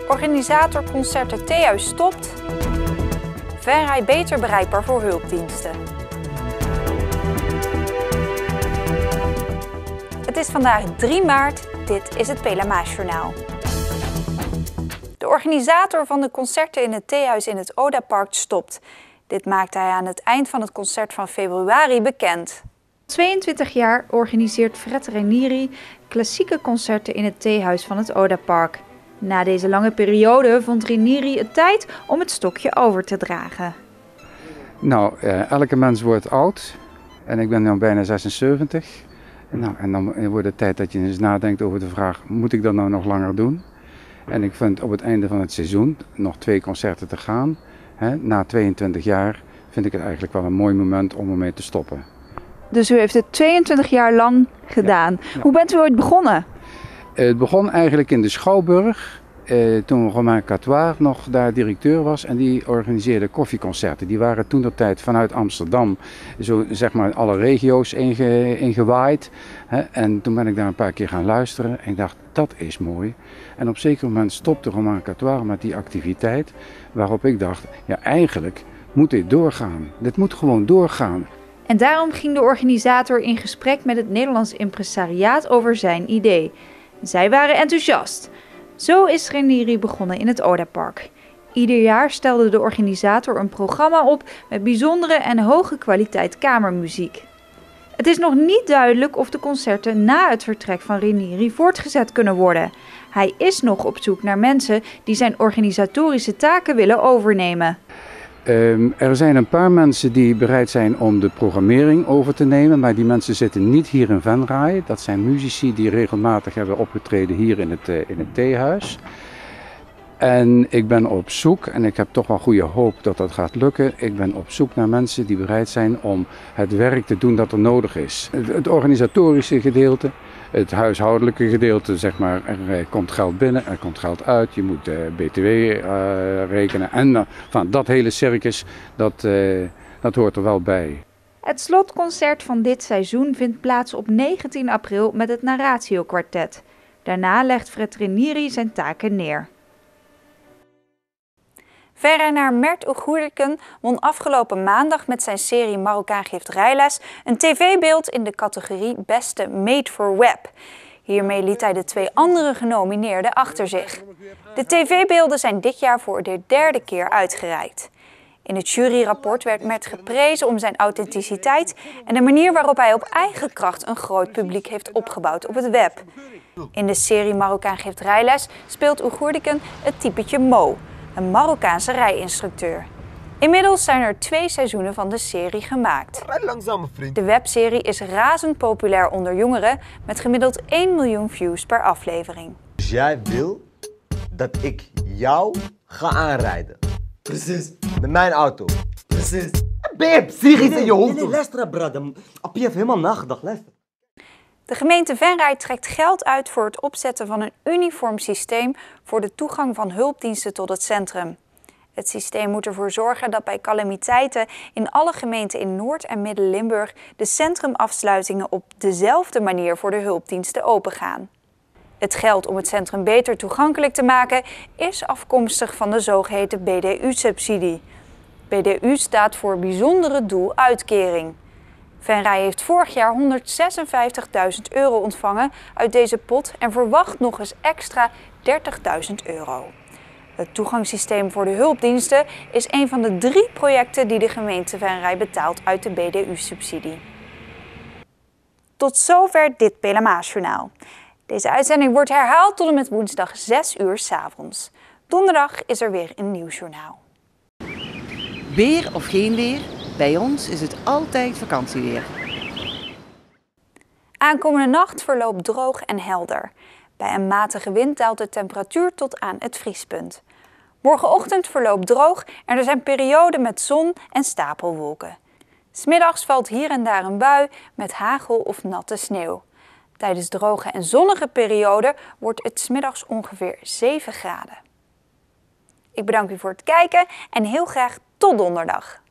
Organisator Concerten Theehuis stopt. Venray beter bereikbaar voor hulpdiensten. Het is vandaag 3 maart, dit is het Pelamaasjournaal. De organisator van de concerten in het theehuis in het Odapark stopt. Dit maakte hij aan het eind van het concert van februari bekend. 22 jaar organiseert Fred Ranieri klassieke concerten in het theehuis van het Odapark. Na deze lange periode vond Ranieri het tijd om het stokje over te dragen. Nou, elke mens wordt oud en ik ben nu bijna 76. Nou, en dan wordt het tijd dat je eens nadenkt over de vraag, moet ik dat nou nog langer doen? En ik vind op het einde van het seizoen nog 2 concerten te gaan. Na 22 jaar vind ik het eigenlijk wel een mooi moment om ermee te stoppen. Dus u heeft het 22 jaar lang gedaan. Ja. Hoe bent u ooit begonnen? Het begon eigenlijk in de Schouwburg. Toen Romain Catoir nog daar directeur was en die organiseerde koffieconcerten. Die waren toentertijd vanuit Amsterdam, zo zeg maar alle regio's ingewaaid. En toen ben ik daar een paar keer gaan luisteren en ik dacht, dat is mooi. En op een zeker moment stopte Romain Catoir met die activiteit, waarop ik dacht, ja eigenlijk moet dit doorgaan. Dit moet gewoon doorgaan. En daarom ging de organisator in gesprek met het Nederlands impresariaat over zijn idee. Zij waren enthousiast. Zo is Ranieri begonnen in het Odapark. Ieder jaar stelde de organisator een programma op met bijzondere en hoge kwaliteit kamermuziek. Het is nog niet duidelijk of de concerten na het vertrek van Ranieri voortgezet kunnen worden. Hij is nog op zoek naar mensen die zijn organisatorische taken willen overnemen. Er zijn een paar mensen die bereid zijn om de programmering over te nemen, maar die mensen zitten niet hier in Venray. Dat zijn muzici die regelmatig hebben opgetreden hier in het theehuis. En ik ben op zoek, en ik heb toch wel goede hoop dat dat gaat lukken, ik ben op zoek naar mensen die bereid zijn om het werk te doen dat er nodig is. Het organisatorische gedeelte, het huishoudelijke gedeelte, zeg maar, er komt geld binnen, er komt geld uit, je moet BTW rekenen en van dat hele circus, dat hoort er wel bij. Het slotconcert van dit seizoen vindt plaats op 19 april met het Narratio Quartet. Daarna legt Fred Ranieri zijn taken neer. Verenigder Mert Uğurdiken won afgelopen maandag met zijn serie Marokkaan geeft rijles een tv-beeld in de categorie Beste Made for Web. Hiermee liet hij de 2 andere genomineerden achter zich. De tv-beelden zijn dit jaar voor de 3e keer uitgereikt. In het juryrapport werd Mert geprezen om zijn authenticiteit en de manier waarop hij op eigen kracht een groot publiek heeft opgebouwd op het web. In de serie Marokkaan geeft rijles speelt Uğurdiken het typetje Mo, een Marokkaanse rijinstructeur. Inmiddels zijn er 2 seizoenen van de serie gemaakt. De webserie is razend populair onder jongeren met gemiddeld 1 miljoen views per aflevering. Dus jij wil dat ik jou ga aanrijden? Precies. Met mijn auto? Precies. Babe, zie iets in je hoofd. Nee, luister, brother. Appie heeft helemaal nagedacht, luister. De gemeente Venray trekt geld uit voor het opzetten van een uniform systeem voor de toegang van hulpdiensten tot het centrum. Het systeem moet ervoor zorgen dat bij calamiteiten in alle gemeenten in Noord- en Midden-Limburg de centrumafsluitingen op dezelfde manier voor de hulpdiensten opengaan. Het geld om het centrum beter toegankelijk te maken is afkomstig van de zogeheten BDU-subsidie. BDU staat voor Bijzondere Doel Uitkering. Venray heeft vorig jaar €156.000 ontvangen uit deze pot en verwacht nog eens extra €30.000. Het toegangssysteem voor de hulpdiensten is een van de 3 projecten die de gemeente Venray betaalt uit de BDU-subsidie. Tot zover dit Pelamaasjournaal. Deze uitzending wordt herhaald tot en met woensdag 6 uur 's avonds. Donderdag is er weer een nieuwsjournaal. Weer of geen weer, bij ons is het altijd vakantieweer. Aankomende nacht verloopt droog en helder. Bij een matige wind daalt de temperatuur tot aan het vriespunt. Morgenochtend verloopt droog en er zijn perioden met zon en stapelwolken. 'S Middags valt hier en daar een bui met hagel of natte sneeuw. Tijdens droge en zonnige perioden wordt het 's middags ongeveer 7 graden. Ik bedank u voor het kijken en heel graag tot donderdag.